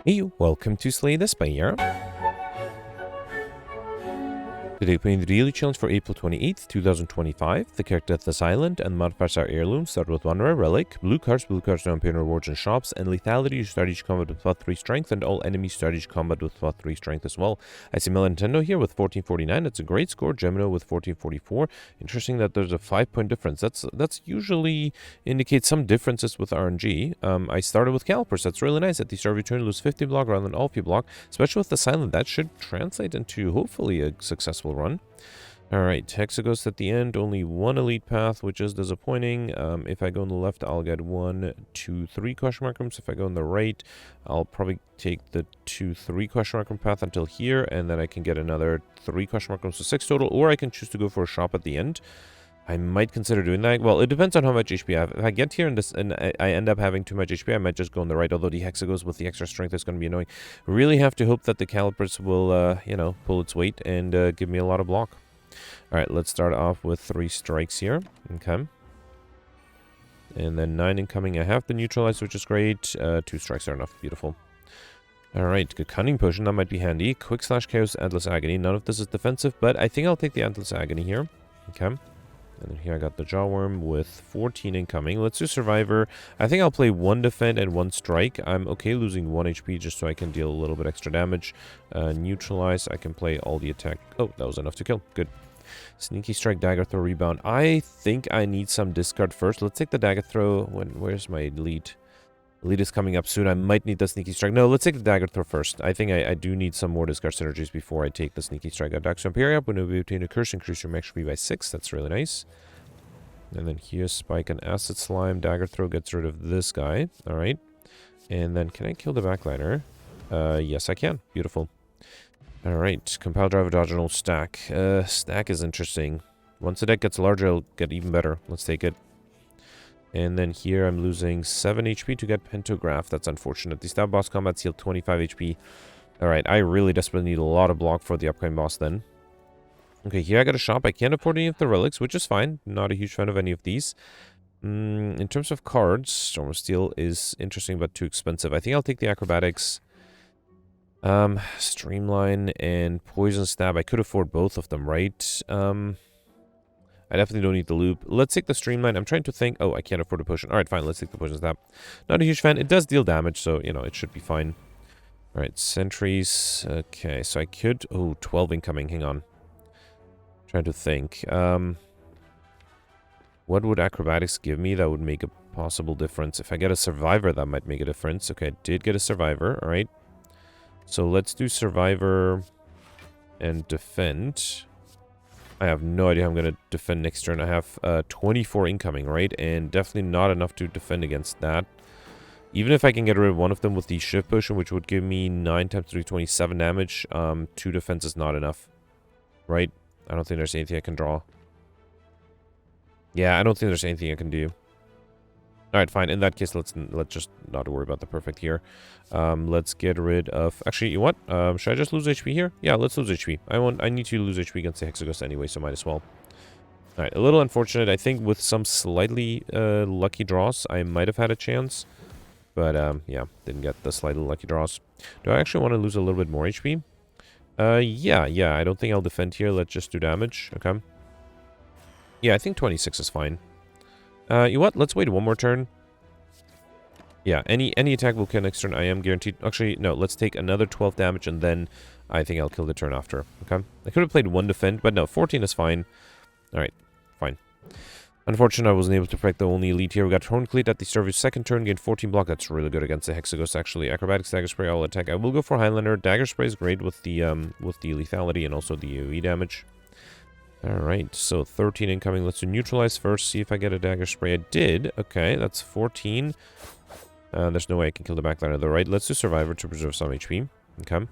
Hey, welcome to Slay the Spire. Today playing the daily challenge for April 28th, 2025. The character Death is Island and modifiers are Heirloom. Start with 1 rare relic. Blue cards now appear in rewards and shops. And Lethality, you start each combat with +3 strength, and all enemies start each combat with +3 strength as well. I see Nintendo here with 1449. That's a great score. Gemino with 1444. Interesting that there's a 5-point difference. That's usually indicates some differences with RNG. I started with Calipers. That's really nice. At the start of your turn, lose 50 block rather than all of your block. Especially with the silent, that should translate into hopefully a successful run. Alright, Hexaghost at the end, only one elite path, which is disappointing. If I go on the left, I'll get 1, 2, 3 question mark rooms. If I go on the right, I'll probably take the 2, 3 question mark room path until here, and then I can get another 3 question mark rooms, so 6 total, or I can choose to go for a shop at the end. I might consider doing that. Well, it depends on how much HP I have. If I get here and I end up having too much HP, I might just go on the right, although the Hexaghost with the extra strength is going to be annoying. Really have to hope that the Calipers will, pull its weight and give me a lot of block. Alright, let's start off with 3 strikes here. Okay. And then 9 incoming. I have been neutralized, which is great. 2 strikes are enough. Beautiful. Alright, good Cunning Potion. That might be handy. Quick Slash Chaos, Endless Agony. None of this is defensive, but I think I'll take the Endless Agony here. Okay. And then here I got the Jawworm with 14 incoming. Let's do Survivor. I think I'll play 1 defend and 1 strike. I'm okay losing 1 HP just so I can deal a little bit extra damage. Neutralize. I can play all the attack. Oh, that was enough to kill. Good. Sneaky Strike, Dagger Throw, Rebound. I think I need some discard first. Let's take the Dagger Throw. Where's my elite? Elite is coming up soon. I might need the Sneaky Strike. No, let's take the Dagger Throw first. I think I do need some more discard synergies before I take the Sneaky Strike. Got Dax Imperial up. When we obtain a curse, increase your max HP by 6. That's really nice. And then here's Spike and Acid Slime. Dagger Throw gets rid of this guy. Alright. And then can I kill the backliner? Yes, I can. Beautiful. Alright. Compile Driver, Dodge, and Old Stack. Stack is interesting. Once the deck gets larger, it'll get even better. Let's take it. And then here I'm losing 7 HP to get Pentograph. That's unfortunate. The Stab Boss combats heal 25 HP. Alright, I really desperately need a lot of block for the upcoming boss then. Okay, here I got a shop. I can't afford any of the relics, which is fine. Not a huge fan of any of these. In terms of cards, Storm of Steel is interesting but too expensive. I think I'll take the Acrobatics. Streamline and Poison Stab. I could afford both of them, right? I definitely don't need the loop. Let's take the Streamline. I'm trying to think. Oh, I can't afford a potion. Alright, fine. Let's take the Poison Stab. Not a huge fan. It does deal damage, so, it should be fine. Alright, Sentries. Okay, so I could... Oh, 12 incoming. Hang on. Trying to think. What would Acrobatics give me that would make a possible difference? If I get a Survivor, that might make a difference. Okay, I did get a Survivor. Alright. So let's do Survivor and Defend. I have no idea how I'm going to defend next turn. I have 24 incoming, right? And definitely not enough to defend against that. Even if I can get rid of one of them with the Shift Potion, which would give me 9 times 3, 27 damage, 2 defense is not enough. Right? I don't think there's anything I can draw. Yeah, I don't think there's anything I can do. Alright, fine. In that case, let's just not worry about the perfect here. Let's get rid of... Actually, you know what? Should I just lose HP here? Yeah, let's lose HP. I need to lose HP against the Hexaghost anyway, so might as well. Alright, a little unfortunate. I think with some slightly lucky draws, I might have had a chance. But, yeah, didn't get the slightly lucky draws. Do I actually want to lose a little bit more HP? Yeah, I don't think I'll defend here. Let's just do damage. Okay. Yeah, I think 26 is fine. You know what? Let's wait one more turn. Yeah, any attack will kill next turn. I am guaranteed. Actually, no, let's take another 12 damage, and then I think I'll kill the turn after. Okay? I could have played 1 defend, but no, 14 is fine. Alright, fine. Unfortunately, I wasn't able to break the only elite here. We got Horncleat at the start of his second turn, gained 14 block. That's really good against the Hexaghost, actually. Acrobatics, Dagger Spray, all attack. I will go for Highlander. Dagger Spray is great with the lethality and also the AoE damage. Alright, so 13 incoming. Let's do Neutralize first, see if I get a Dagger Spray. I did. Okay, that's 14. There's no way I can kill the backliner though, right? Let's do Survivor to preserve some HP. Okay.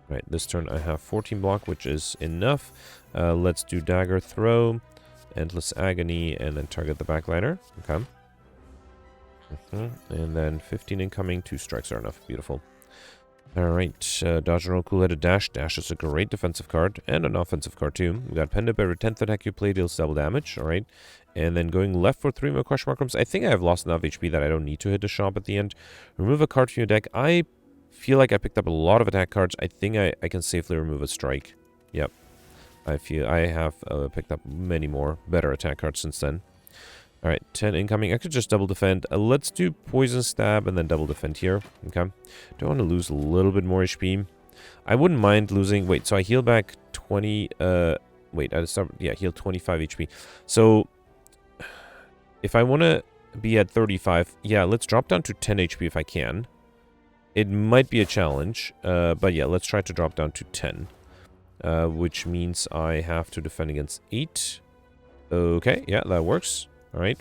Right, this turn I have 14 block, which is enough. Let's do Dagger Throw, Endless Agony, and then target the backliner. Okay. And then 15 incoming, 2 strikes are enough. Beautiful. Alright, dodge and roll, cool-headed dash. Dash is a great defensive card, and an offensive card too. We got Penned Up, every 10th attack you play deals double damage, alright. And then going left for 3 more question mark rooms. I think I have lost enough HP that I don't need to hit the shop at the end. Remove a card from your deck. I feel like I picked up a lot of attack cards. I think I can safely remove a strike. Yep. I feel I have picked up many more better attack cards since then. Alright, 10 incoming. I could just double defend. Let's do poison stab and then double defend here. Okay. Do I want to lose a little bit more HP? I wouldn't mind losing... Wait, so I heal back 20... wait, I start... Yeah, heal 25 HP. So, if I want to be at 35... Yeah, let's drop down to 10 HP if I can. It might be a challenge. But yeah, let's try to drop down to 10. Which means I have to defend against 8. Okay, yeah, that works. Alright,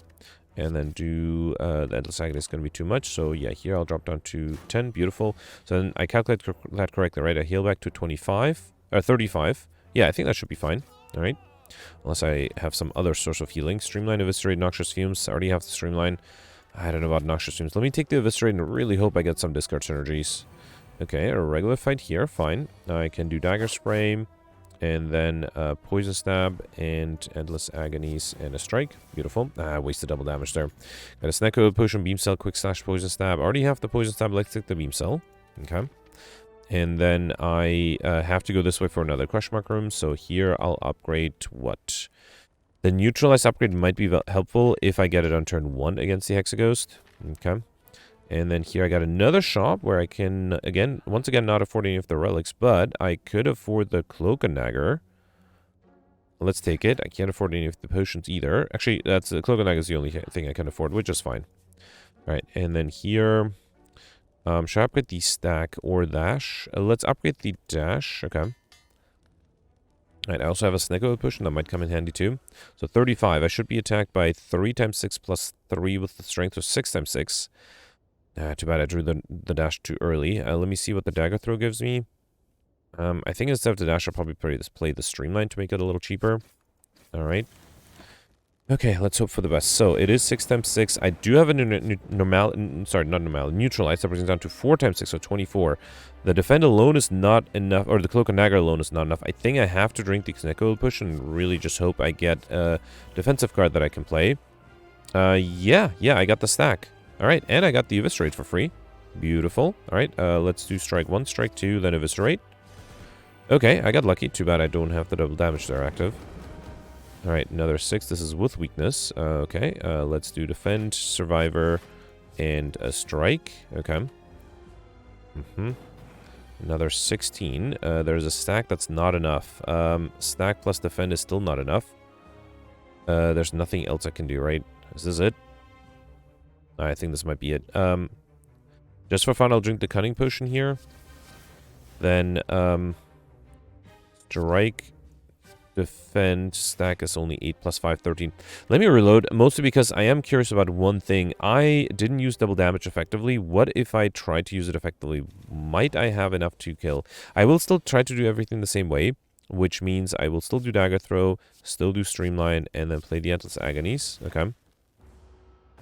and then do, the Endless Agony is going to be too much, so yeah, here I'll drop down to 10, beautiful. So then I calculate that correctly, right? I heal back to 25, or 35. Yeah, I think that should be fine, alright. Unless I have some other source of healing. Streamline, Eviscerate, Noxious Fumes. I already have the Streamline. I don't know about Noxious Fumes. Let me take the Eviscerate and really hope I get some discard synergies. Okay, a regular fight here, fine. I can do Dagger Spray. And then Poison Stab and Endless Agonies and a Strike. Beautiful. Wasted double damage there. Got a Snecko, Potion, Beam Cell, Quick Slash, Poison Stab. Already have the Poison Stab. Let's take the Beam Cell. Okay. And then I have to go this way for another question mark room. So here I'll upgrade what? The Neutralize upgrade might be helpful if I get it on turn 1 against the Hexaghost. Okay. And then here I got another shop where I can, once again, not afford any of the relics, but I could afford the Cloak and Dagger. Let's take it. I can't afford any of the potions either. Actually, that's the Cloak and Dagger is the only thing I can afford, which is fine. All right, and then here, should I upgrade the stack or dash? Let's upgrade the dash. Okay. All right, I also have a Snecko potion that might come in handy too. So 35. I should be attacked by 3 times 6 plus 3 with the strength, so 6 times 6. Too bad I drew the dash too early. Let me see what the dagger throw gives me. I think instead of the dash, I'll probably play the streamline to make it a little cheaper. Alright. Okay, let's hope for the best. So, it is 6 times 6. I do have a neutralize that brings it down to 4 times 6, so 24. The defend alone is not enough, or the cloak and dagger alone is not enough. I think I have to drink the Snecko push and really just hope I get a defensive card that I can play. Yeah, I got the stack. Alright, and I got the Eviscerate for free. Beautiful. Alright, let's do Strike 1, Strike 2, then Eviscerate. Okay, I got lucky. Too bad I don't have the double damage there active. Alright, another 6. This is with weakness. Okay, let's do Defend, Survivor, and a Strike. Okay. Another 16. There's a stack that's not enough. Stack plus Defend is still not enough. There's nothing else I can do, right? Is this it? I think this might be it. Just for fun, I'll drink the Cunning Potion here. Then, Strike, Defend, stack is only 8 plus 5, 13. Let me reload, mostly because I am curious about one thing. I didn't use double damage effectively. What if I tried to use it effectively? Might I have enough to kill? I will still try to do everything the same way, which means I will still do Dagger Throw, still do Streamline, and then play the Endless Agonies. Okay.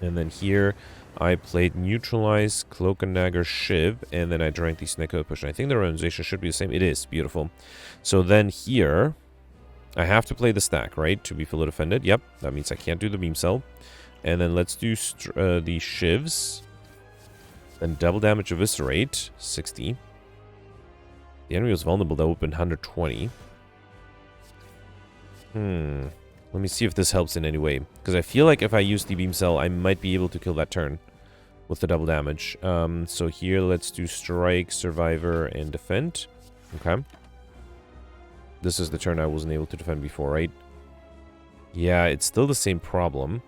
And then here, I played Neutralize, Cloak and Dagger, Shiv, and then I drank the Snecko Potion. I think the randomization should be the same. It is. Beautiful. So then here, I have to play the stack, right? To be fully defended. Yep. That means I can't do the Beam Cell. And then let's do the Shivs. Then double damage Eviscerate, 60. The enemy was vulnerable. That would have been 120. Let me see if this helps in any way. Because I feel like if I use the Beam Cell, I might be able to kill that turn with the double damage. So here, let's do Strike, Survivor, and Defend. Okay. This is the turn I wasn't able to defend before, right? Yeah, it's still the same problem.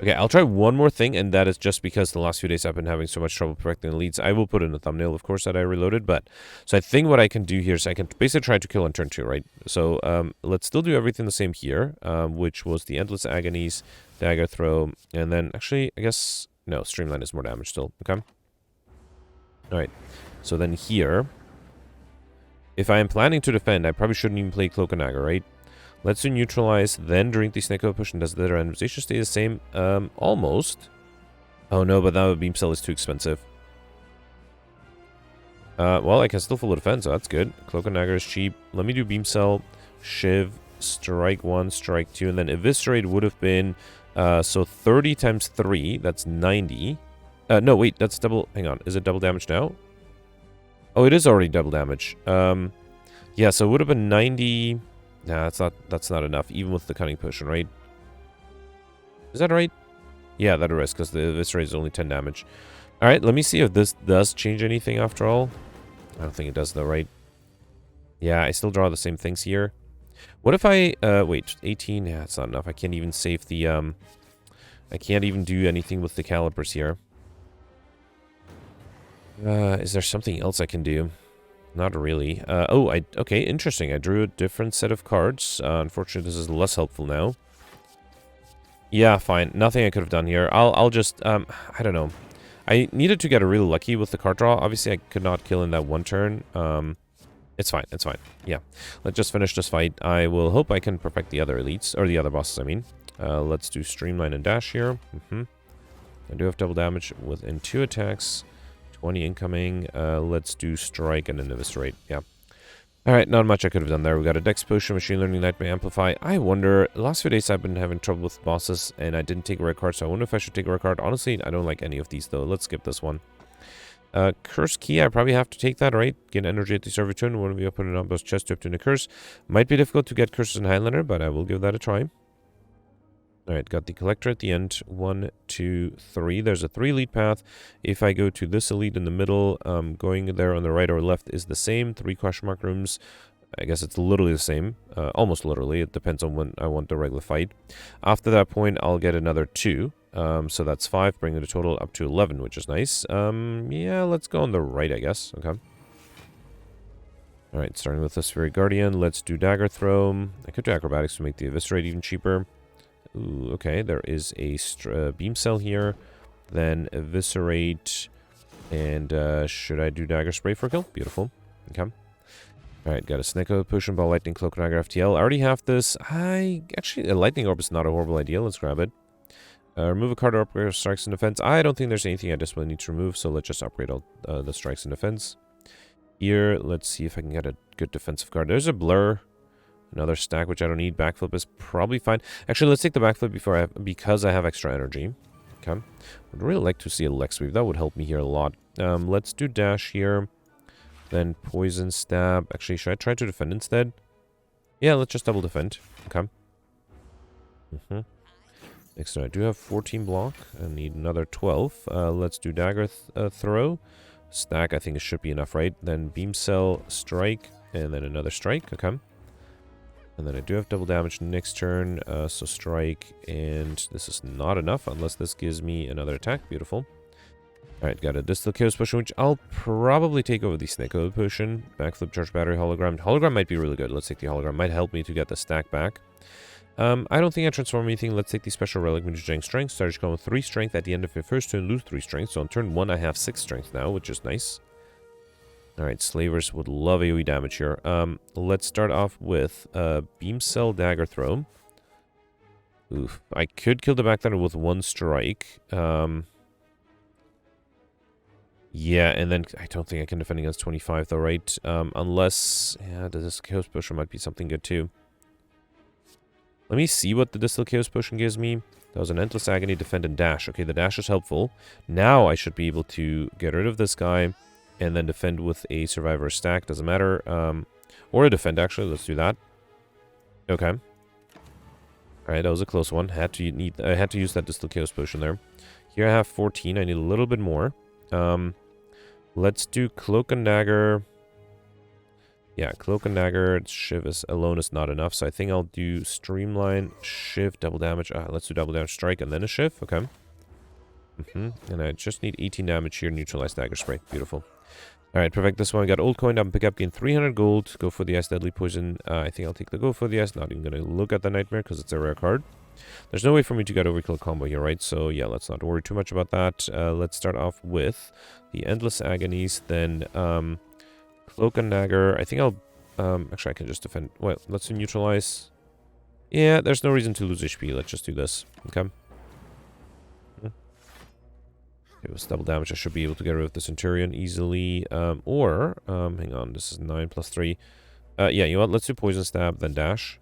Okay, I'll try one more thing, and that is just because the last few days I've been having so much trouble protecting the leads. I will put in the thumbnail, of course, that I reloaded, but... So I think what I can do here is I can basically try to kill on turn 2, right? So, let's still do everything the same here, which was the Endless Agonies, Dagger Throw, and then, actually, I guess... No, Streamline is more damage still, okay? Alright, so then here... If I am planning to defend, I probably shouldn't even play Cloak and Dagger, right? Let's do Neutralize, then drink the Snecko Potion. Does the randomization stay the same? Almost. Oh no, but now the Beam Cell is too expensive. Well, I can still full defense, so that's good. Cloak and Dagger is cheap. Let me do Beam Cell, Shiv, Strike 1, Strike 2, and then Eviscerate would have been, so 30 times 3, that's 90. No, wait, that's double, hang on, is it double damage now? Oh, it is already double damage. Yeah, so it would have been 90. Nah, that's not enough, even with the Cunning Potion, right? Is that right? Yeah, that is, because the Eviscerate is only 10 damage. Alright, let me see if this does change anything after all. I don't think it does though, right? Yeah, I still draw the same things here. What if I, wait, 18? Yeah, it's not enough. I can't even save the, I can't even do anything with the Calipers here. Is there something else I can do? Not really. Okay, interesting. I drew a different set of cards. Unfortunately, this is less helpful now. Yeah, fine. Nothing I could have done here. I'll just, I don't know. I needed to get really lucky with the card draw. Obviously, I could not kill in that one turn. It's fine. It's fine. Yeah. Let's just finish this fight. I will hope I can perfect the other elites, or the other bosses, I mean. Let's do Streamline and Dash here. I do have double damage within 2 attacks. 20 incoming. Let's do Strike and then Eviscerate. Yeah. Alright, not much I could have done there. We got a Dex Potion, Machine Learning, Nightmare Amplify. I wonder, the last few days I've been having trouble with bosses, and I didn't take a rare card, so I wonder if I should take a rare card. Honestly, I don't like any of these, though. Let's skip this one. Curse Key, I probably have to take that, right? Gain energy at the start of your turn. When we open an Obbo's chest to obtain a curse. Might be difficult to get curses in Highlander, but I will give that a try. Alright, got the Collector at the end. 1, 2, 3. There's a 3 elite path. If I go to this elite in the middle, going there on the right or left is the same. 3 question mark rooms. I guess it's literally the same. Almost literally. It depends on when I want the regular fight. After that point, I'll get another 2. So that's 5, bringing the total up to 11, which is nice. Yeah, let's go on the right, I guess. Okay. Alright, starting with the Sphere Guardian. Let's do Dagger Throw. I could do Acrobatics to make the Eviscerate even cheaper. Ooh, okay, there is a Beam Cell here. Then Eviscerate. And should I do Dagger Spray for a kill? Beautiful. Okay. Alright, got a Snecko, Potion Ball, Lightning Cloak, Dagger FTL. I already have this. Actually, a Lightning Orb is not a horrible idea. Let's grab it. Remove a card or upgrade Strikes and Defense. I don't think there's anything I just really need to remove, so let's just upgrade all the Strikes and Defense. Here, let's see if I can get a good defensive card. There's a Blur. Another stack, which I don't need. Backflip is probably fine. Actually, let's take the backflip because I have extra energy. Okay. I'd really like to see a Leg Sweep. That would help me here a lot. Let's do Dash here. Then Poison Stab. Actually, should I try to defend instead? Yeah, let's just double defend. Okay. Next turn, I do have 14 block. I need another 12. Let's do Dagger Throw. Stack, I think it should be enough, right? Then Beam Cell, Strike, and then another Strike. Okay. And then I do have double damage next turn, so Strike, and this is not enough unless this gives me another attack. Beautiful. Alright, got a Distal Chaos Potion, which I'll probably take over the Snecko Potion. Backflip, Charge Battery, Hologram. Hologram might be really good. Let's take the Hologram. Might help me to get the stack back. I don't think I transform anything. Let's take the Special Relic, which is Strength. Start going with 3 Strength. At the end of your first turn, lose 3 Strength. So on turn 1, I have 6 Strength now, which is nice. Alright, Slavers would love AoE damage here. Let's start off with Beam Cell Dagger Throw. Oof. I could kill the Backthunder with 1 strike. Yeah, and then I don't think I can defend against 25 though, right? Unless... Yeah, this Chaos Potion might be something good too. Let me see what the Distal Chaos Potion gives me. That was an Endless Agony, Defend, and Dash. Okay, the Dash is helpful. Now I should be able to get rid of this guy and then defend with a Survivor stack. Doesn't matter. Or a Defend, actually. Let's do that. Okay. Alright, that was a close one. I had to use that Distal Chaos Potion there. Here I have 14. I need a little bit more. Let's do Cloak and Dagger. Yeah, Cloak and Dagger. Shiv alone is not enough, so I think I'll do Streamline, Shiv, double damage. Let's do double damage Strike and then a Shiv. Okay. And I just need 18 damage here. Neutralize Dagger Spray. Beautiful. Alright, perfect. This one I got Old Coin down, pick up, gain 300 gold. Go for the Ice, Deadly Poison. I think I'll take the Go for the Ice. Not even going to look at the Nightmare because it's a rare card. There's no way for me to get Overkill combo here, right? So yeah, let's not worry too much about that. Let's start off with the Endless Agonies, then Cloak and Dagger. I think I'll... actually, I can just defend... Well, let's do Neutralize. Yeah, there's no reason to lose HP. Let's just do this. Okay. Okay, with double damage, I should be able to get rid of the Centurion easily. Hang on, this is 9 plus 3. Yeah, you know what? Let's do Poison Stab, then Dash.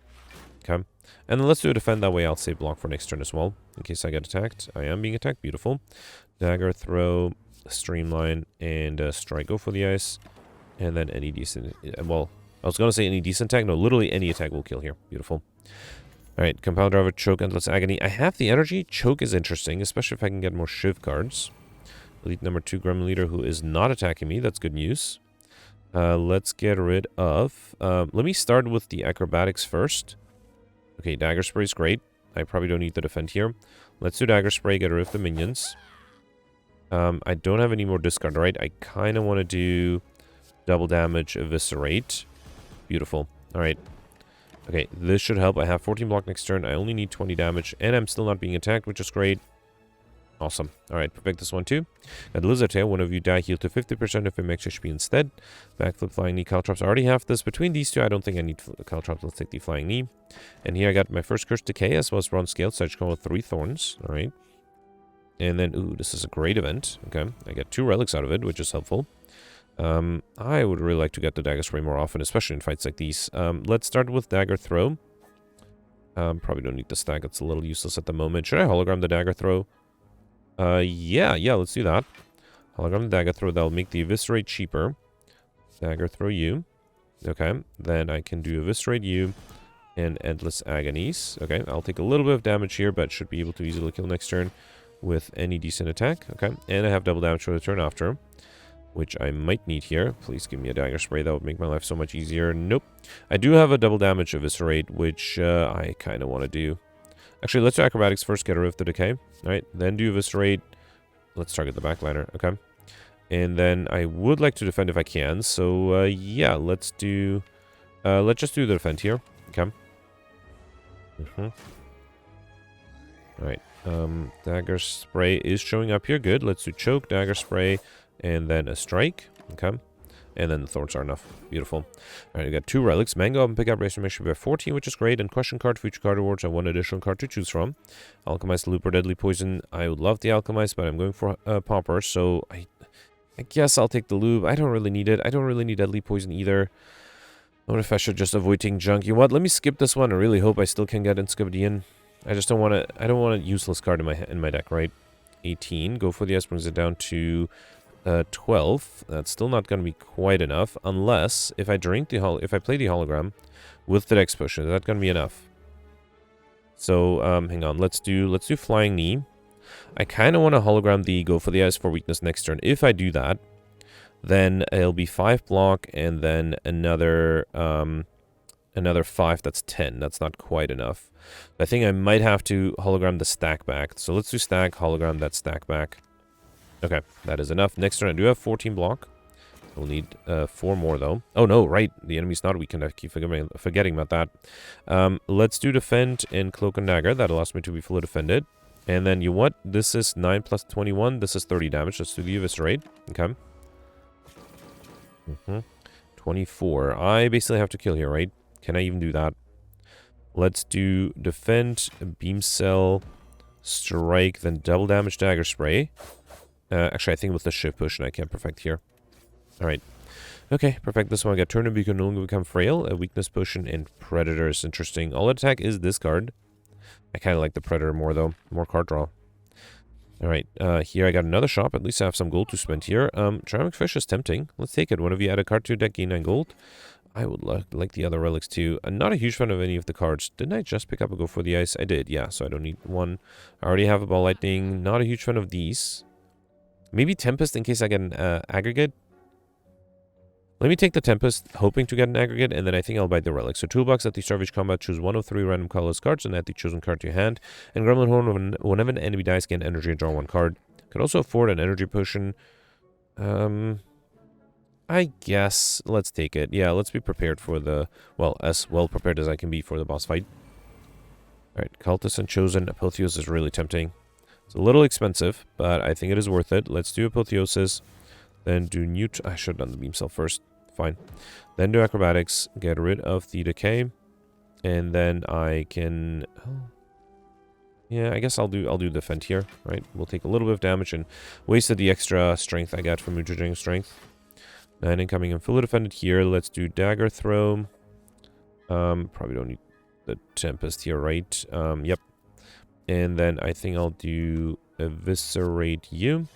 Okay. And then let's do a Defend. That way I'll save block for next turn as well, in case I get attacked. I am being attacked. Beautiful. Dagger, Throw, Streamline, and Strike. Go for the ice. And then any decent... Well, I was going to say any decent attack. No, literally any attack will kill here. Beautiful. Alright, Compound Driver, Choke, Endless Agony. I have the energy. Choke is interesting, especially if I can get more Shiv cards. Elite number 2, Gremlin Leader, who is not attacking me. That's good news. Let's get rid of... let me start with the Acrobatics first. Okay, Dagger Spray is great. I probably don't need the Defend here. Let's do Dagger Spray, get rid of the minions. I don't have any more discard, right? I kind of want to do double damage, Eviscerate. Beautiful. Alright. Okay, this should help. I have 14 block next turn. I only need 20 damage, and I'm still not being attacked, which is great. Awesome. Alright, perfect this one too. Got Lizard Tail. One of you die, heal to 50% if it makes HP instead. Backflip, Flying Knee, Caltrops. I already have this. Between these two, I don't think I need Caltrops. Let's take the Flying Knee. And here I got my first Curse Decay as well as Bronze Scale, so I just come with 3 Thorns. Alright. And then, ooh, this is a great event. Okay, I get 2 relics out of it, which is helpful. I would really like to get the Dagger Spray more often, especially in fights like these. Let's start with Dagger Throw. Probably don't need the stack. It's a little useless at the moment. Should I hologram the Dagger Throw? Yeah, let's do that. Hologram the Dagger Throw. That'll make the Eviscerate cheaper. Dagger Throw you. Okay, then I can do Eviscerate you and Endless Agonies. Okay, I'll take a little bit of damage here, but should be able to easily kill next turn with any decent attack. Okay, and I have double damage for the turn after, which I might need here. Please give me a Dagger Spray. That would make my life so much easier. Nope. I do have a double damage Eviscerate, which I kind of want to do. Actually, let's do Acrobatics first, get rid of the Decay. Alright, then do Eviscerate. Let's target the backliner. Okay. And then I would like to defend if I can. So, yeah, let's do... let's just do the defend here. Okay. Alright. Dagger Spray is showing up here. Good. Let's do Choke, Dagger Spray, and then a Strike. Okay. And then the Thorns are enough. Beautiful. Alright, we got 2 relics. Mango up and pick up race information. We have 14, which is great. And question card, future card rewards. I have 1 additional card to choose from. Alchemize, Loop, or Deadly Poison. I would love the Alchemize, but I'm going for Pauper. So I guess I'll take the Loop. I don't really need it. I don't really need Deadly Poison either. I wonder if I should just avoid taking junk. You know what? Let me skip this one. I really hope I still can get Inscabadian. I just don't want to... I don't want a useless card in my deck, right? 18. Go for the S. Brings it down to... 12. That's still not going to be quite enough, unless if I play the hologram with the Dex Potion. Is that going to be enough? So hang on. Let's do Flying Knee. I kind of want to hologram the Go for the Eyes for weakness next turn. If I do that, then it'll be 5 block and then another 5. That's 10. That's not quite enough. I think I might have to hologram the stack back. So let's do stack, hologram that stack back. Okay, that is enough. Next turn, I do have 14 block. We'll need 4 more, though. Oh, no, right. The enemy's not weakened. I keep forgetting about that. Let's do Defend and Cloak and Dagger. That allows me to be fully defended. And then, you know what? This is 9 plus 21. This is 30 damage. Let's do the Eviscerate. Okay. 24. I basically have to kill here, right? Can I even do that? Let's do Defend, Beam Cell, Strike, then double damage Dagger Spray. Actually, I think with the Shift Potion I can perfect here. Alright. Okay, perfect this one. I got Turn and can no longer become frail. A Weakness Potion and Predator is interesting. All attack is this card. I kind of like the Predator more, though. More card draw. Alright, here I got another shop. At least I have some gold to spend here. Ceramic Fish is tempting. Let's take it. One of you add a card to your deck, gain 9 gold. I would like the other relics, too. I'm not a huge fan of any of the cards. Didn't I just pick up a Go for the Ice? I did, yeah. So I don't need one. I already have a Ball Lightning. Not a huge fan of these. Maybe Tempest in case I get an aggregate. Let me take the Tempest, hoping to get an aggregate, and then I think I'll buy the relic. So toolbox at the start of each combat, choose 1 of 3 random colorless cards and add the chosen card to your hand. And Gremlin Horn, whenever an enemy dies, gain energy and draw 1 card. Could also afford an energy potion. I guess let's take it. Yeah, let's be prepared for the... Well, as well prepared as I can be for the boss fight. Alright, Cultist and Chosen. Apotheosis is really tempting. It's a little expensive, but I think it is worth it. Let's do Apotheosis. Then do I should have done the Beam Cell first. Fine. Then do Acrobatics. Get rid of the Decay. And then I can... Oh. Yeah, I guess I'll do defend here, right? We'll take a little bit of damage and wasted the extra strength I got from Mutagen strength. 9 incoming and fully defended here. Let's do dagger throw. Probably don't need the Tempest here, right? Yep. And then I think I'll do eviscerate you.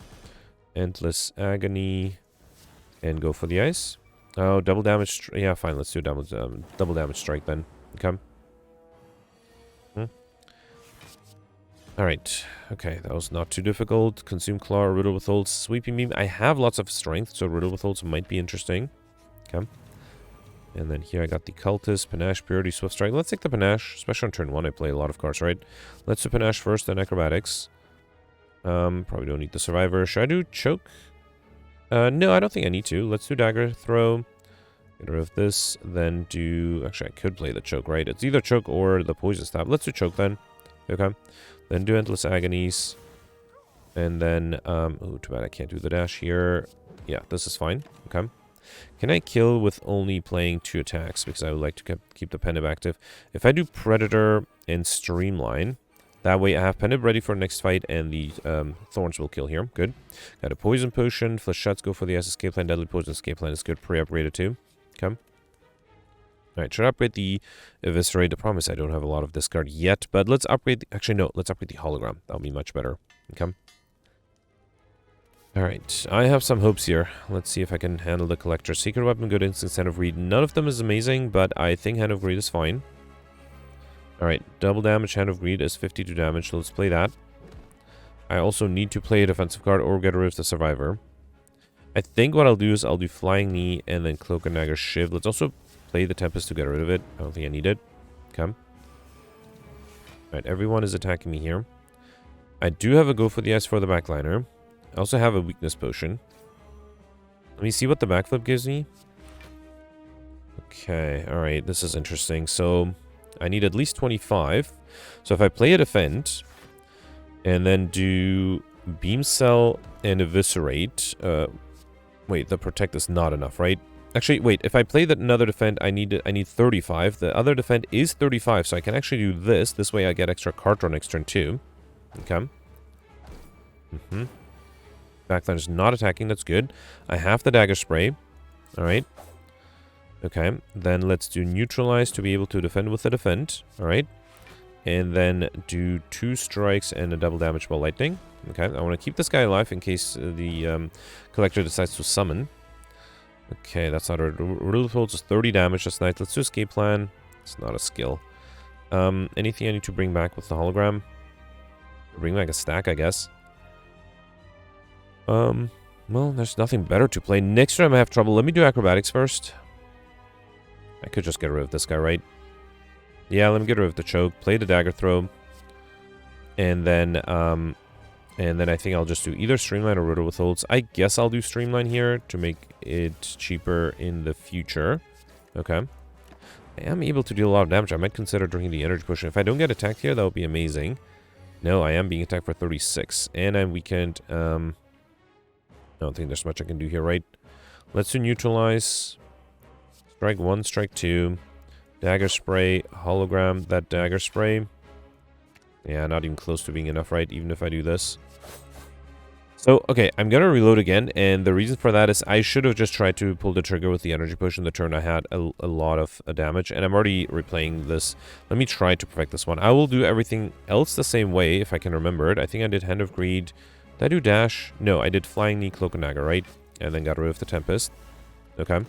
Endless agony. And go for the ice. Oh, double damage. Yeah, fine. Let's do double damage strike then. Okay. Alright. Okay, that was not too difficult. Consume claw, riddle with holds, sweeping beam. I have lots of strength, so riddle with holds might be interesting. Okay. And then here I got the cultist, panache, purity, swift strike. Let's take the panache, especially on turn 1. I play a lot of cards, right? Let's do panache first, then acrobatics. Probably don't need the survivor. Should I do choke? No, I don't think I need to. Let's do dagger throw. Get rid of this, then do... Actually, I could play the choke, right? It's either choke or the poison stab. Let's do choke then. Okay. Then do endless agonies. And then, oh, too bad I can't do the dash here. Yeah, this is fine. Okay. Can I kill with only playing 2 attacks? Because I would like to keep the Penib active. If I do Predator and Streamline, that way I have Penib ready for next fight and the Thorns will kill here. Good. Got a Poison Potion. Flesh Shots go for the S escape plan. Deadly Poison escape plan is good. Pre-upgraded too. Okay. Alright, should I upgrade the Eviscerate? The problem is I don't have a lot of discard yet, but let's upgrade... Actually, no, let's upgrade the Hologram. That'll be much better. Okay. Alright, I have some hopes here. Let's see if I can handle the Collector. Secret Weapon, Good Instincts, Hand of Greed. None of them is amazing, but I think Hand of Greed is fine. Alright, double damage, Hand of Greed is 52 damage, so let's play that. I also need to play a defensive card or get rid of the Survivor. I think what I'll do is I'll do Flying Knee and then Cloak and Dagger Shiv. Let's also play the Tempest to get rid of it. I don't think I need it. Okay. Alright, everyone is attacking me here. I do have a go for the ice for the backliner. I also have a weakness potion. Let me see what the backflip gives me. Okay, alright, this is interesting. So, I need at least 25. So if I play a defend, and then do Beam Cell and Eviscerate... wait, the protect is not enough, right? Actually, wait, if I play that another defend, I need 35. The other defend is 35, so I can actually do this. This way I get extra card draw next turn too. Okay. Backline is not attacking, that's good. I have the dagger spray. Alright. Okay, then let's do neutralize to be able to defend with the defend. Alright. And then do 2 strikes and a double damage ball lightning. Okay, I want to keep this guy alive in case the collector decides to summon. Okay, that's not a... Riddle holds is 30 damage this night. Let's do escape plan. It's not a skill. Anything I need to bring back with the hologram? Bring back a stack, I guess. Well, there's nothing better to play. Next time I have trouble. Let me do acrobatics first. I could just get rid of this guy, right? Yeah, let me get rid of the choke. Play the dagger throw. And then I think I'll just do either Streamline or Riddle with holds. I guess I'll do Streamline here to make it cheaper in the future. Okay. I am able to deal a lot of damage. I might consider drinking the energy potion. If I don't get attacked here, that would be amazing. No, I am being attacked for 36. And I'm weakened. I don't think there's much I can do here, right? Let's do neutralize. Strike 1, strike 2. Dagger spray, hologram, that dagger spray. Yeah, not even close to being enough, right? Even if I do this. So, okay, I'm gonna reload again, and the reason for that is I should have just tried to pull the trigger with the energy potion the turn I had a lot of damage, and I'm already replaying this. Let me try to perfect this one. I will do everything else the same way, if I can remember it. I think I did Hand of Greed. Did I do Dash? No, I did Flying Knee, Cloak and Dagger, right? And then got rid of the Tempest. Okay.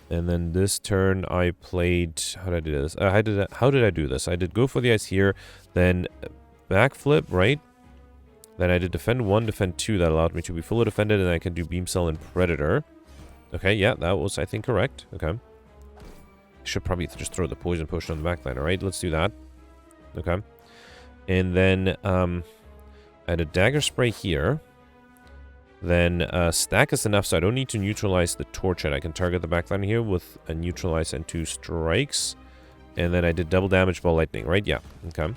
And then this turn I played... How did I do this? How did I do this? I did go for the ice here, then backflip, right? Then I did defend 1, defend 2. That allowed me to be fully defended, and I can do Beam Cell and Predator. Okay, yeah, that was, I think, correct. Okay. I should probably just throw the Poison Potion on the backline, alright? Let's do that. Okay. And then I had a Dagger Spray here. Then stack is enough, so I don't need to neutralize the torch yet. I can target the backline here with a neutralize and 2 strikes. And then I did double damage ball lightning, right? Yeah. Okay.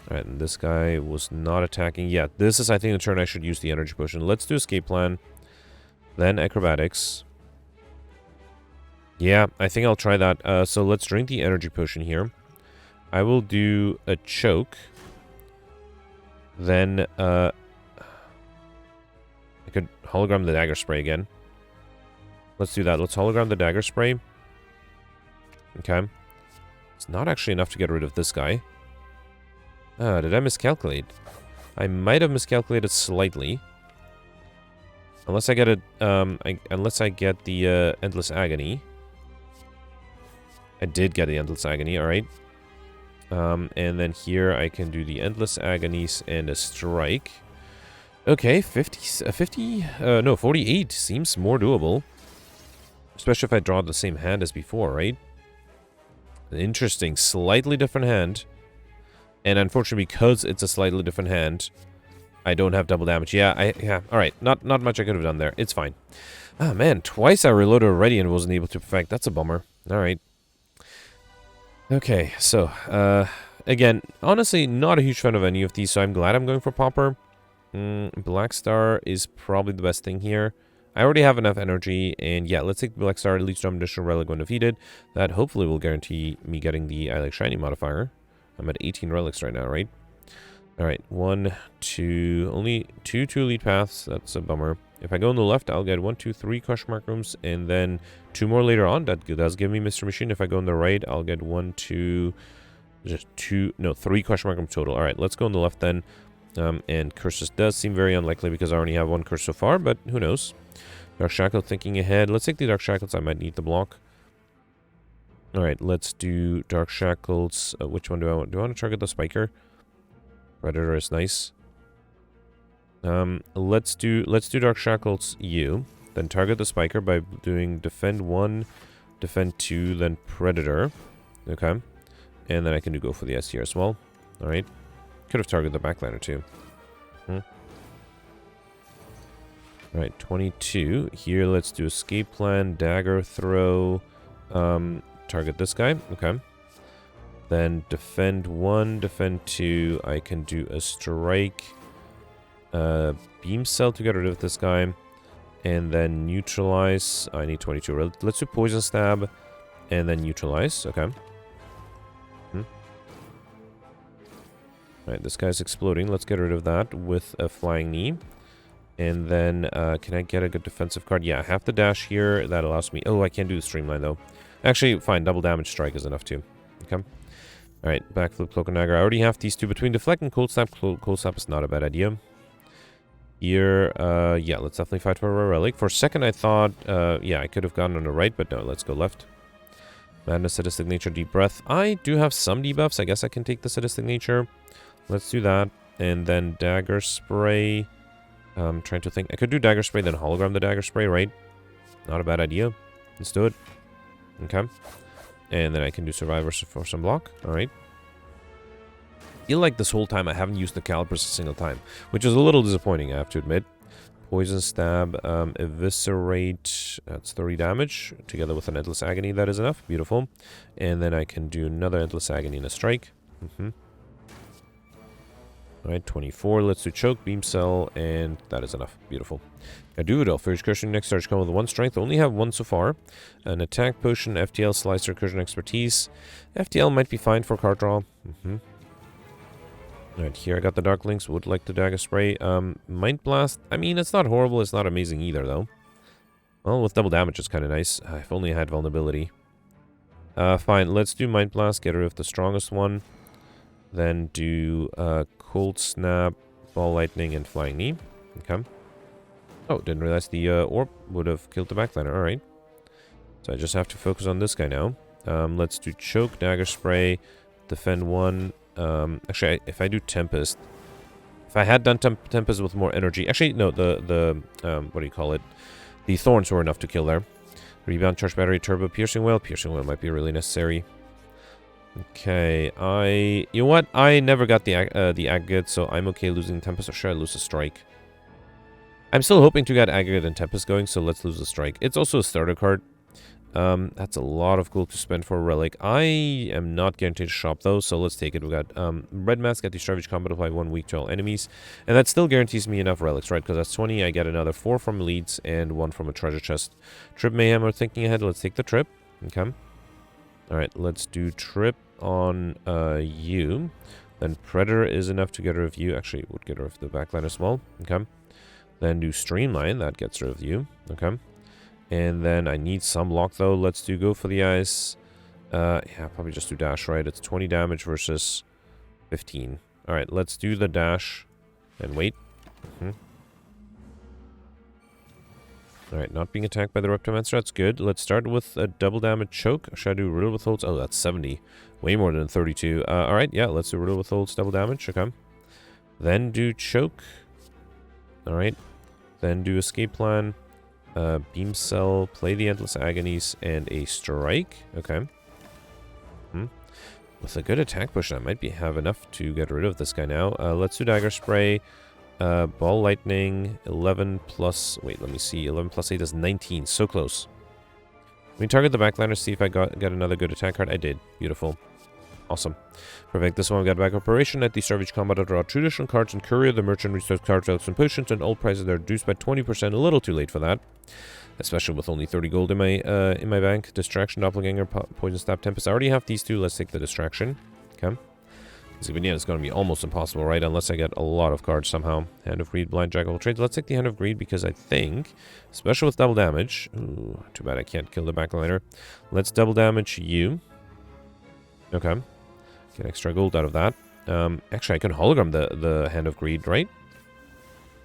Alright, and this guy was not attacking. Yeah, this is, I think, the turn I should use the energy potion. Let's do escape plan. Then acrobatics. Yeah, I think I'll try that. So let's drink the energy potion here. I will do a choke. Then, I could hologram the dagger spray again. Let's do that. Let's hologram the dagger spray. Okay. It's not actually enough to get rid of this guy. Did I miscalculate? I might have miscalculated slightly. Unless I get a, unless I get the, Endless Agony. I did get the Endless Agony, alright. And then here I can do the Endless Agonies and a Strike. Okay, 48 seems more doable. Especially if I draw the same hand as before, right? An interesting, slightly different hand. And unfortunately, because it's a slightly different hand, I don't have double damage. Yeah, alright. Not much I could have done there. It's fine. Ah, man, twice I reloaded already and wasn't able to perfect. That's a bummer. Alright. Okay, so, again, honestly, not a huge fan of any of these, so I'm glad I'm going for Pauper. Black Star is probably the best thing here. I already have enough energy, and yeah, let's take Black Star, at least some additional relic when defeated. That hopefully will guarantee me getting the I Like Shiny modifier. I'm at 18 relics right now, right? Alright, 1, 2, only 2 elite paths, that's a bummer. If I go on the left, I'll get 1, 2, 3 question mark rooms, and then 2 more later on. That does give me Mr. Machine. If I go on the right, I'll get 1, 2, just 2, no, 3 question mark rooms total. Alright, let's go on the left then. And curses does seem very unlikely because I already have 1 curse so far, but who knows. Dark Shackle thinking ahead. Let's take the Dark Shackles. I might need the block. Alright, let's do Dark Shackles. Which one do I want? Do I want to target the Spiker? Predator is nice. Let's do Dark Shackles you. Then target the Spiker by doing Defend 1, Defend 2, then Predator. Okay. And then I can go for the S here as well. Alright. Could have targeted the backliner too. Alright, 22. Here, let's do Escape Plan, Dagger Throw. Target this guy. Okay. Then Defend 1, Defend 2. I can do a Strike. Beam Cell to get rid of this guy. And then Neutralize. I need 22. Let's do Poison Stab. And then Neutralize. Okay. Alright, this guy's exploding. Let's get rid of that with a Flying Knee. And then, can I get a good defensive card? Yeah, I have the dash here. That allows me... Oh, I can't do the Streamline, though. Actually, fine. Double damage strike is enough, too. Okay. Alright, Backflip, Cloak and Dagger. I already have these two. Between Deflect and Cold Snap, Cold Snap is not a bad idea. Here, yeah, let's definitely fight for a relic. For a second, I thought, yeah, I could have gone on the right, but no, let's go left. Madness, Sadistic Nature, Deep Breath. I do have some debuffs. I guess I can take the Sadistic Nature. Let's do that. And then Dagger Spray. I'm trying to think. I could do Dagger Spray, then hologram the Dagger Spray, right? Not a bad idea. Let's do it. Okay. And then I can do Survivors for some block. Alright. Feel like this whole time I haven't used the Calipers a single time, which is a little disappointing, I have to admit. Poison Stab, Eviscerate, that's 30 damage, together with an Endless Agony, that is enough. Beautiful. And then I can do another Endless Agony and a Strike. Alright, 24. Let's do Choke, Beam Cell, and that is enough. Beautiful. I do it all. Fierce Cursing next charge come with 1 strength. Only have 1 so far. An Attack Potion, FTL, Slicer, Recursion Expertise. FTL might be fine for card draw. Alright, here I got the Dark Links. Would like the Dagger Spray. Mind Blast. I mean, it's not horrible. It's not amazing either, though. Well, with double damage, it's kind of nice. If only I had Vulnerability. Fine. Let's do Mind Blast. Get rid of the strongest one. Then do Cold Snap, Ball Lightning, and Flying Knee. Okay. Oh, didn't realize the orb would have killed the backliner. Alright. So I just have to focus on this guy now. Let's do Choke, Dagger Spray, Defend 1. Actually, if I do Tempest... If I had done Tempest with more energy... Actually, no, what do you call it? The Thorns were enough to kill there. Rebound, Charge Battery, Turbo, Piercing Well. Piercing Well might be really necessary. Okay, you know what? I never got the Aggregate, so I'm okay losing Tempest, or should I lose a Strike? I'm still hoping to get Aggregate and Tempest going, so let's lose the Strike. It's also a starter card. That's a lot of gold to spend for a Relic. I am not guaranteed to shop, though, so let's take it. We got Red Mask, get the Ravage combo to apply 1 week to all enemies, and that still guarantees me enough Relics, right? Because that's 20, I get another 4 from Elites and 1 from a treasure chest. Trip Mayhem, we're thinking ahead. Let's take the Trip. Okay. Alright, let's do Trip on you. Then Predator is enough to get rid of you. Actually, it would get rid of the backline as well. Okay. Then do Streamline. That gets rid of you. Okay. And then I need some block, though. Let's do Go for the Eyes. Yeah, probably just do Dash, right? It's 20 damage versus 15. Alright, let's do the Dash. And wait. Alright, not being attacked by the Reptomancer. That's good. Let's start with a double damage choke. Should I do Riddle with Holds? Oh, that's 70. Way more than 32. Alright, yeah, let's do Riddle with Holds, double damage. Okay. Then do Choke. Alright. Then do Escape Plan. Beam Cell, play the Endless Agonies, and a Strike. Okay. With a good attack push, I might have enough to get rid of this guy now. Let's do Dagger Spray. Ball Lightning, 11 plus... Wait, let me see. 11 plus 8 is 19. So close. Let me target the backliner, see if I got another good attack card. I did. Beautiful. Awesome. Perfect. This one we got back operation. At the start of each combat, I draw traditional cards and Courier. The merchant restores cards, relics, and potions, and all prices are reduced by 20%. A little too late for that. Especially with only 30 gold in my bank. Distraction, Doppelganger, Poison Stab, Tempest. I already have these two. Let's take the Distraction. Okay. It's going to be almost impossible, right? Unless I get a lot of cards somehow. Hand of Greed, Blind Jack of all trades. Let's take the Hand of Greed because I think, especially with double damage. Ooh, too bad I can't kill the backliner. Let's double damage you. Okay. Get extra gold out of that. Actually, I can hologram the Hand of Greed, right?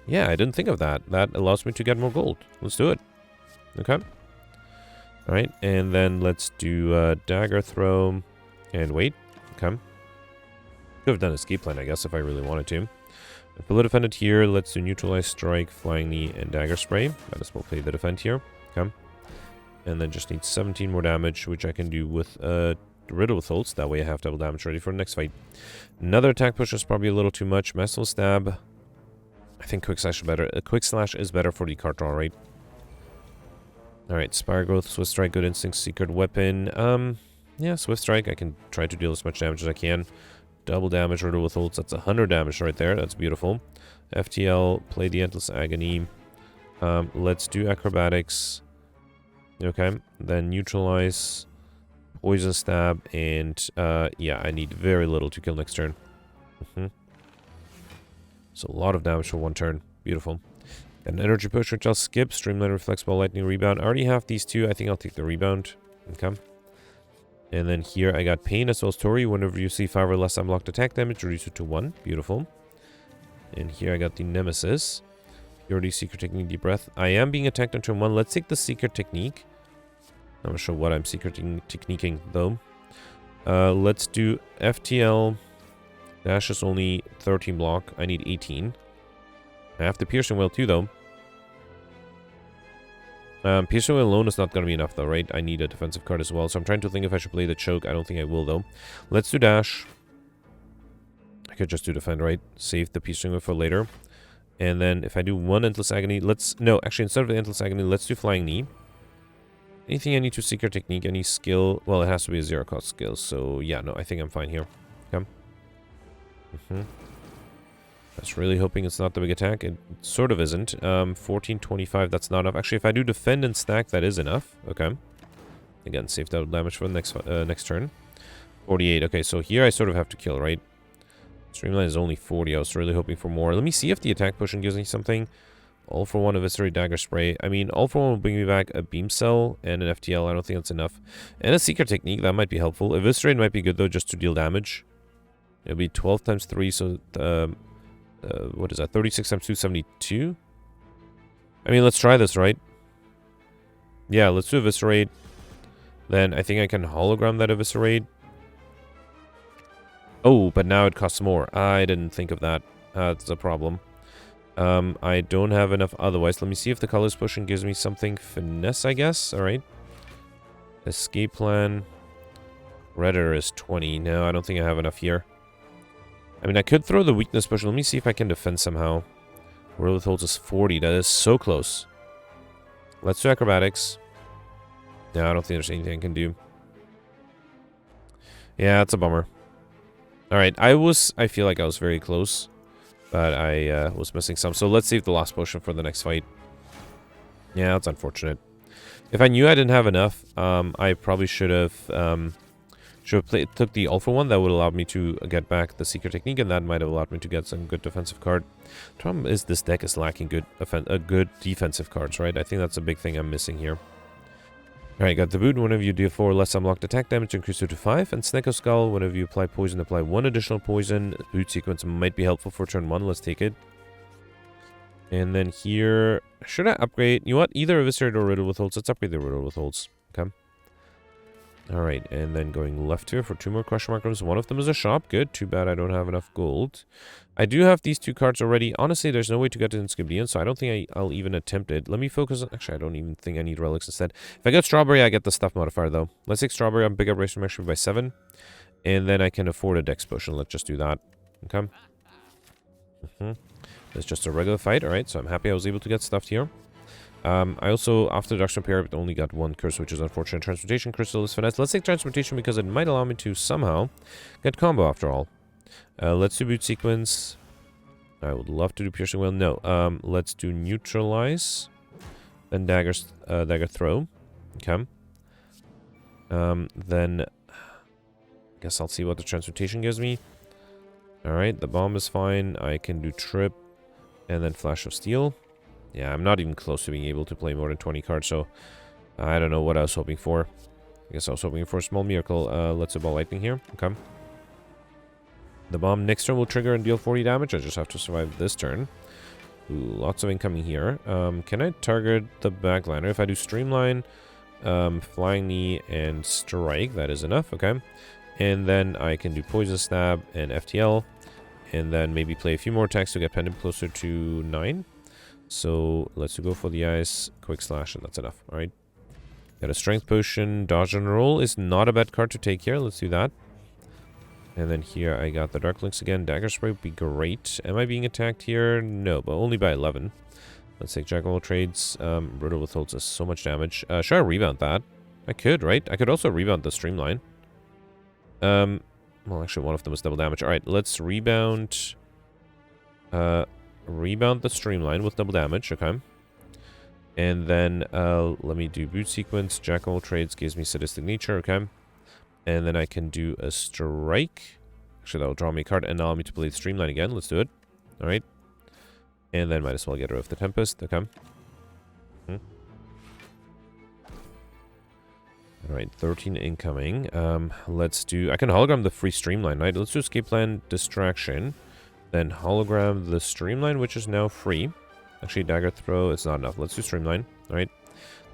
Yeah, I didn't think of that. That allows me to get more gold. Let's do it. Okay. Alright, and then let's do Dagger Throw and wait. Okay. Could have done Escape Plan, I guess, if I really wanted to. If Bullet defended here, let's do Neutralize, Strike, Flying Knee, and Dagger Spray. Might as well play the defend here. Okay. And then just need 17 more damage, which I can do with Riddle with Holds. That way I have double damage ready for the next fight. Another attack push is probably a little too much. Merciful Stab. I think Quick Slash is better. Quick Slash is better for the card draw, right? Alright, Spire Growth, Swift Strike, Good Instinct, Secret Weapon. Yeah, Swift Strike. I can try to deal as much damage as I can. Double damage, Riddle with Holds. That's 100 damage right there. That's beautiful. FTL, play the Endless Agony. Let's do Acrobatics. Okay, then Neutralize, Poison Stab, and yeah, I need very little to kill next turn. So a lot of damage for one turn. Beautiful. An Energy Push, which I'll skip. Streamline, Reflex Ball, Lightning, Rebound. I already have these two. I think I'll take the Rebound. Okay. And then here I got Pain as well as Tori. Whenever you see 5 or less unblocked attack damage, reduce it to 1. Beautiful. And here I got the Nemesis. Purity, Secret Technique, Deep Breath. I am being attacked on turn 1. Let's take the Secret Technique. I'm not sure what I'm Secret Techniquing, though. Let's do FTL. Dash is only 13 block. I need 18. I have the Piercing Whale too, though. Piercing Whale alone is not going to be enough, though, right? I need a defensive card as well, so I'm trying to think if I should play the Choke. I don't think I will, though. Let's do Dash. I could just do Defend, right? Save the Piercing Whale for later. And then if I do one Endless Agony, let's... No, actually, instead of the Endless Agony, let's do Flying Knee. Anything I need to Secret Technique, any skill... Well, it has to be a 0-cost skill, so yeah, no, I think I'm fine here. Okay. I was really hoping it's not the big attack. It sort of isn't. 1425, that's not enough. Actually, if I do defend and stack, that is enough. Okay. Again, save double damage for the next turn. 48. Okay, so here I sort of have to kill, right? Streamline is only 40. I was really hoping for more. Let me see if the attack pushing gives me something. All for one, Eviscerate, Dagger Spray. I mean, all for one will bring me back a Beam Cell and an FTL. I don't think that's enough. And a Secret Technique, that might be helpful. Eviscerate might be good, though, just to deal damage. It'll be 12 times 3, so... what is that? 36 times 2, 72? I mean, let's try this, right? Yeah, let's do Eviscerate. Then I think I can hologram that Eviscerate. Oh, but now it costs more. I didn't think of that. That's a problem. I don't have enough otherwise. Let me see if the Colors Potion gives me something. Finesse, I guess. Alright. Escape Plan. Redder is 20. No, I don't think I have enough here. I mean, I could throw the Weakness Potion. Let me see if I can defend somehow. World with Holds is 40. That is so close. Let's do Acrobatics. No, I don't think there's anything I can do. Yeah, it's a bummer. Alright, I feel like I was very close. But I was missing some. So let's save the last potion for the next fight. Yeah, that's unfortunate. If I knew I didn't have enough, I probably should have took the Alpha one. That would allow me to get back the Seeker Technique, and that might have allowed me to get some good defensive card. The problem is this deck is lacking good defensive cards, right? I think that's a big thing I'm missing here. Alright, got the boot. Whenever you deal 4 less unblocked attack damage, increase it to 5. And Snecko Skull, whenever you apply poison, apply 1 additional poison. Boot sequence might be helpful for turn 1. Let's take it. And then here, should I upgrade? You know what? Either Eviscerate or Riddle with Holds. Let's upgrade the Riddle with Holds. Okay. Alright, and then going left here for 2 more Crush Markers. One of them is a shop. Good. Too bad I don't have enough gold. I do have these 2 cards already. Honestly, there's no way to get to Inscription, so I don't think I'll even attempt it. Let me focus on... Actually, I don't even think I need relics instead. If I get Strawberry, I get the Stuff modifier, though. Let's take Strawberry on Big Upgrade Measure by 7. And then I can afford a Dex Potion. Let's just do that. Okay. It's just a regular fight. Alright, so I'm happy I was able to get stuffed here. I also, after the Darkstorm Period, only got 1 curse, which is unfortunate. Transmutation Crystal is finesse. Let's take Transmutation because it might allow me to somehow get combo after all. Let's do Boot Sequence. I would love to do Piercing Wail. No. Let's do Neutralize. Then Dagger Throw. Okay. Then I guess I'll see what the Transmutation gives me. Alright, the Bomb is fine. I can do Trip. And then Flash of Steel. Yeah, I'm not even close to being able to play more than 20 cards, so I don't know what I was hoping for. I guess I was hoping for a small miracle. Let's do Ball Lightning here. Okay. The Bomb next turn will trigger and deal 40 damage. I just have to survive this turn. Ooh, lots of incoming here. Can I target the backliner? If I do Streamline, Flying Knee, and Strike, that is enough. Okay. And then I can do Poison Stab and FTL. And then maybe play a few more attacks to get Pendant closer to 9. So let's go for the Ice, Quick Slash, and that's enough. Alright. Got a Strength Potion. Dodge and Roll is not a bad card to take here. Let's do that. And then here I got the Dark Links again. Dagger Spray would be great. Am I being attacked here? No, but only by 11. Let's take Jack of all trades. Riddle withholds us so much damage. Should I rebound that? I could, right? I could also rebound the Streamline. Well, actually, one of them is double damage. Alright, let's rebound... rebound the Streamline with double damage, okay. And then, let me do Boot Sequence. Jack of all trades gives me Sadistic Nature, okay. And then I can do a Strike. Actually, that will draw me a card and allow me to play the Streamline again. Let's do it. Alright. And then might as well get rid of the Tempest, okay. Alright, 13 incoming. Let's do... I can hologram the free Streamline, right? Let's do Escape Plan, Distraction. Then hologram the Streamline, which is now free. Actually, Dagger Throw, it's not enough. Let's do Streamline. Alright.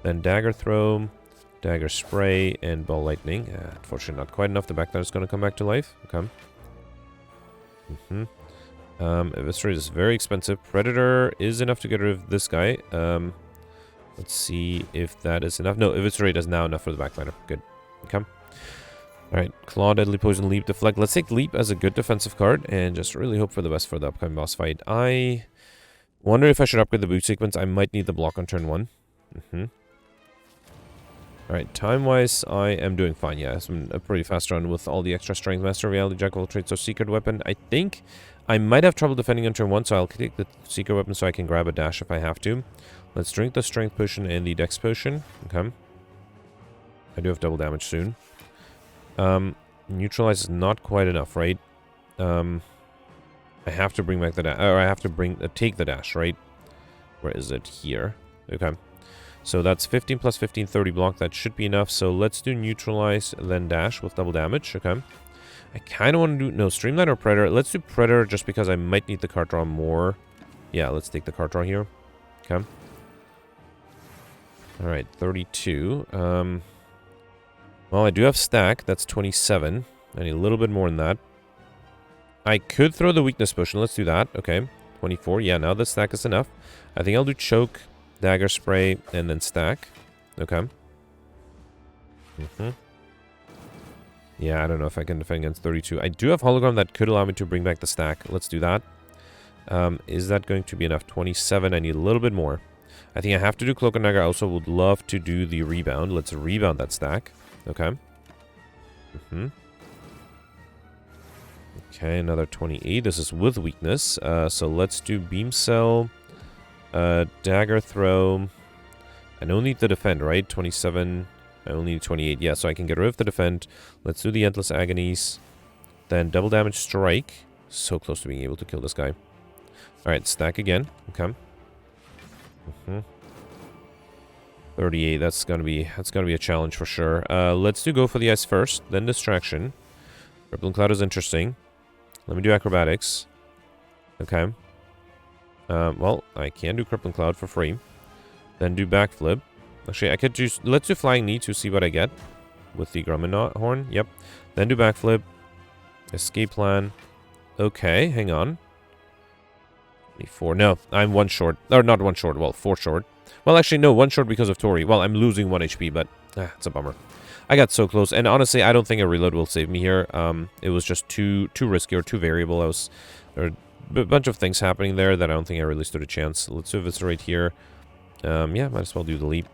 Then Dagger Throw, Dagger Spray, and Ball Lightning. Unfortunately, not quite enough. The backliner is going to come back to life. Okay. Eviscerate is very expensive. Predator is enough to get rid of this guy. Let's see if that is enough. No, Eviscerate is now enough for the backliner. Good. Okay. Alright, Claw, Deadly Poison, Leap, Deflect. Let's take Leap as a good defensive card and just really hope for the best for the upcoming boss fight. I wonder if I should upgrade the Boot Sequence. I might need the block on turn 1. Alright, time-wise, I am doing fine. Yeah, it's been a pretty fast run with all the extra strength. Master Reality, Jack of all trades, so Secret Weapon. I think I might have trouble defending on turn 1, so I'll take the Secret Weapon so I can grab a dash if I have to. Let's drink the Strength Potion and the Dex Potion. Okay. I do have double damage soon. Neutralize is not quite enough, right? I have to bring back the dash, or I have to take the dash, right? Where is it? Here. Okay. So that's 15 plus 15, 30 block. That should be enough. So let's do Neutralize, then dash with double damage. Okay. I kind of want to do... No, Streamline or Predator. Let's do Predator just because I might need the card draw more. Yeah, let's take the card draw here. Okay. Alright, 32. Well, I do have stack. That's 27. I need a little bit more than that. I could throw the Weakness Potion. Let's do that. Okay. 24. Yeah, now the stack is enough. I think I'll do Choke, Dagger Spray, and then stack. Okay. Yeah, I don't know if I can defend against 32. I do have Hologram that could allow me to bring back the stack. Let's do that. Is that going to be enough? 27. I need a little bit more. I think I have to do Cloak and Dagger. I also would love to do the Rebound. Let's rebound that stack. Okay. Okay, another 28. This is with weakness. So let's do Beam Cell, Dagger Throw. I don't need the defend, right? 27. I only need 28. Yeah, so I can get rid of the defend. Let's do the Endless Agonies. Then double damage strike. So close to being able to kill this guy. Alright, stack again. Okay. 38. That's gonna be a challenge for sure. Let's go for the ice first, then distraction. Rippling Cloud is interesting. Let me do acrobatics. Okay. Well, I can do Crippling Cloud for free. Then do backflip. Actually, I could do... Let's do Flying Knee to see what I get with the Grumman Horn. Yep. Then do backflip. Escape plan. Okay, hang on. 4. No, I'm 1 short. Or not 1 short. Well, 4 short. Well, actually, no, 1 short because of Tori. Well, I'm losing 1 HP, but it's a bummer. I got so close, and honestly, I don't think a reload will save me here. It was just too risky or too variable. There were a bunch of things happening there that I don't think I really stood a chance. Let's do Eviscerate here. Yeah, might as well do the leap.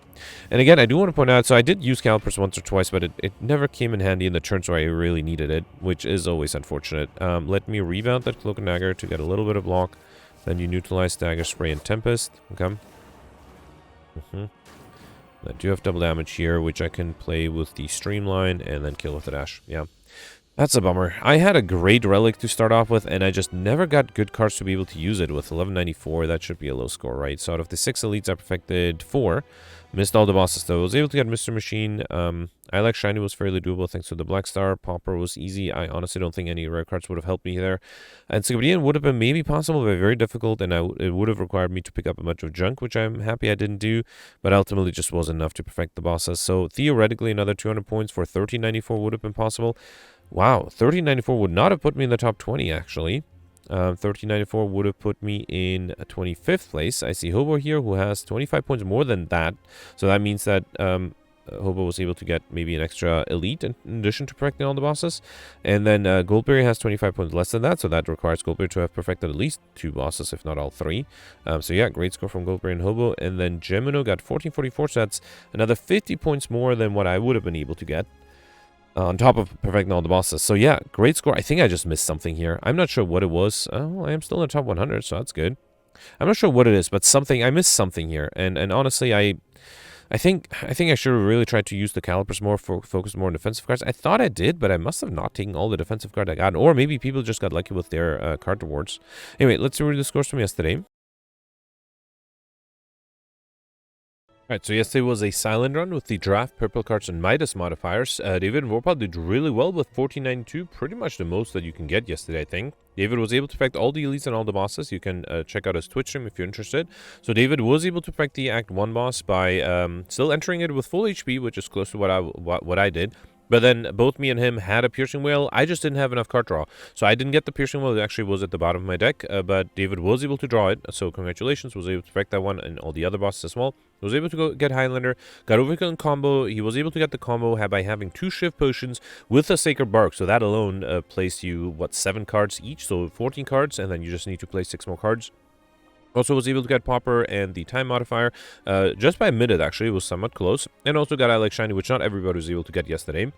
And again, I do want to point out, so I did use Calipers once or twice, but it never came in handy in the turns where I really needed it, which is always unfortunate. Let me revamp that Cloak and Dagger to get a little bit of block. Then you neutralize Dagger, Spray, and Tempest. Okay. I do have double damage here, which I can play with the Streamline and then kill with the dash. Yeah. That's a bummer. I had a great relic to start off with, and I just never got good cards to be able to use it with 1194. That should be a low score, right? So out of the 6 elites, I perfected 4. Missed all the bosses, though. I was able to get Mr. Machine. I like Shiny was fairly doable thanks to the Black Star. Popper was easy. I honestly don't think any rare cards would have helped me there. And Encyclopedia would have been maybe possible, but very difficult, and it would have required me to pick up a bunch of junk, which I'm happy I didn't do, but ultimately just wasn't enough to perfect the bosses. So theoretically, another 200 points for 1394 would have been possible. Wow, 1394 would not have put me in the top 20, actually. 1394 would have put me in 25th place. I see Hobo here, who has 25 points more than that. So that means that Hobo was able to get maybe an extra elite in addition to perfecting all the bosses. And then Goldberry has 25 points less than that, so that requires Goldberry to have perfected at least 2 bosses, if not all 3. So yeah, great score from Goldberry and Hobo. And then Gemino got 1444, so that's another 50 points more than what I would have been able to get. On top of perfecting all the bosses. So yeah, great score. I think I just missed something here. I'm not sure what it was. Oh, I am still in the top 100, so that's good. I'm not sure what it is, but I missed something here. And honestly, I think I should have really tried to use the Calipers more, focus more on defensive cards. I thought I did, but I must have not taken all the defensive cards I got. Or maybe people just got lucky with their card rewards. Anyway, let's read the scores from yesterday. Alright, so yesterday was a silent run with the draft, purple cards, and Midas modifiers. David and Vorpal did really well with 1492, pretty much the most that you can get yesterday, I think. David was able to perfect all the elites and all the bosses. You can check out his Twitch stream if you're interested. So David was able to perfect the Act 1 boss by still entering it with full HP, which is close to what I did. But then both me and him had a Piercing Whale. I just didn't have enough card draw. So I didn't get the Piercing Whale. It actually was at the bottom of my deck. But David was able to draw it. So congratulations. Was able to perfect that one and all the other bosses as well. Was able to get Highlander. Got Overkill and combo. He was able to get the combo by having 2 Shift Potions with a Sacred Bark. So that alone placed you, 7 cards each. So 14 cards. And then you just need to play 6 more cards. Also was able to get Popper and the time modifier just by a minute, actually. It was somewhat close. And also got I Like Shiny, which not everybody was able to get yesterday.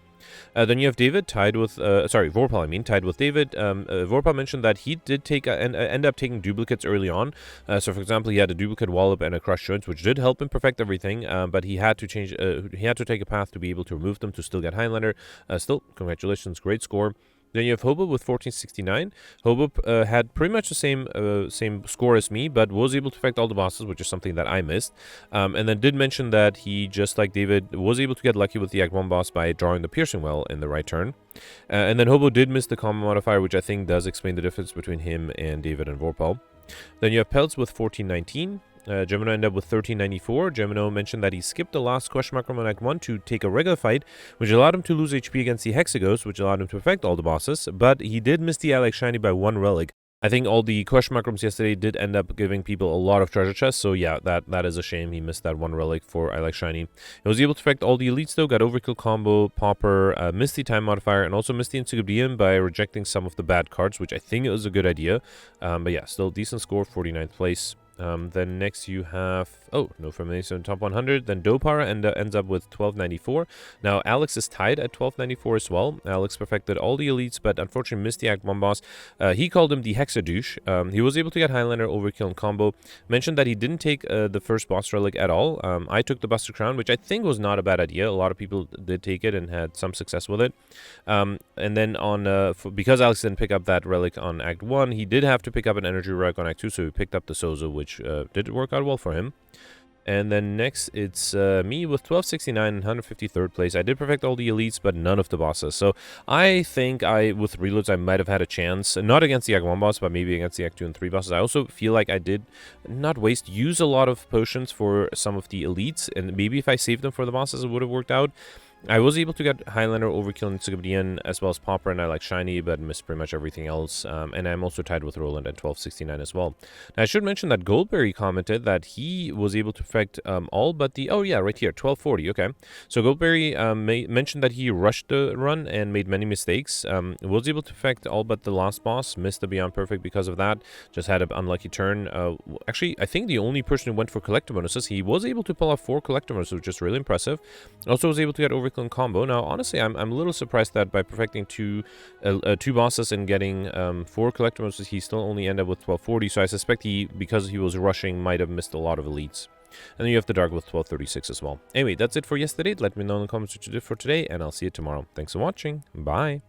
Then you have David tied with, Vorpal, tied with David. Vorpal mentioned that he did end up taking duplicates early on. So, for example, he had a duplicate Wallop and a Crush Joints, which did help him perfect everything. But he had to take a path to be able to remove them to still get Highlander. Still, congratulations, great score. Then you have Hobo with 1469. Hobo had pretty much the same score as me, but was able to perfect all the bosses, which is something that I missed. And then did mention that he, just like David, was able to get lucky with the Act 1 boss by drawing the Piercing Well in the right turn. And then Hobo did miss the combo modifier, which I think does explain the difference between him and David and Vorpal. Then you have Peltz with 1419. Gemino ended up with 1394. Gemino mentioned that he skipped the last question mark from Act 1 to take a regular fight, which allowed him to lose HP against the Hexaghost, which allowed him to perfect all the bosses, but he did miss the I Like Shiny by 1 relic. I think all the question mark rooms yesterday did end up giving people a lot of treasure chests, so yeah, that is a shame. He missed that 1 relic for I Like Shiny. He was able to perfect all the elites though, got Overkill combo, Popper, missed the time modifier, and also missed the Encyclopedia by rejecting some of the bad cards, which I think was a good idea. But yeah, still decent score, 49th place. Then next you have, oh, no Formation top 100. Then Dopar ends up with 1294. Now Alex is tied at 1294 as well. Alex perfected all the elites, but unfortunately missed the Act 1 boss. He called him the Hexadouche. He was able to get Highlander, Overkill, and combo. Mentioned that he didn't take the first boss relic at all. I took the Buster Crown, which I think was not a bad idea. A lot of people did take it and had some success with it. And then on because Alex didn't pick up that relic on Act 1, he did have to pick up an energy relic on Act 2, so he picked up the Sozo, which did work out well for him. And then next, it's me with 1269 and 153rd place. I did perfect all the elites, but none of the bosses. So I think with reloads, I might have had a chance. Not against the Act 1 boss, but maybe against the Act 2 and 3 bosses. I also feel like I did not use a lot of potions for some of the elites. And maybe if I saved them for the bosses, it would have worked out. I was able to get Highlander, Overkill, and Sigabdian, as well as Popper, and I like Shiny, but missed pretty much everything else. And I'm also tied with Roland at 1269 as well. Now, I should mention that Goldberry commented that he was able to perfect all but the... Oh, yeah, right here, 1240, okay. So Goldberry mentioned that he rushed the run and made many mistakes. Was able to perfect all but the last boss, missed the Beyond Perfect because of that. Just had an unlucky turn. Actually, I think the only person who went for collector bonuses, he was able to pull off 4 collector bonuses, which is really impressive. Also was able to get Overkill and combo. Now, honestly, I'm a little surprised that by perfecting two bosses and getting 4 collector bonuses, he still only ended up with 1240. So I suspect because he was rushing, might have missed a lot of elites. And then you have the Dark with 1236 as well. Anyway, that's it for yesterday. Let me know in the comments what you did for today, and I'll see you tomorrow. Thanks for watching. Bye.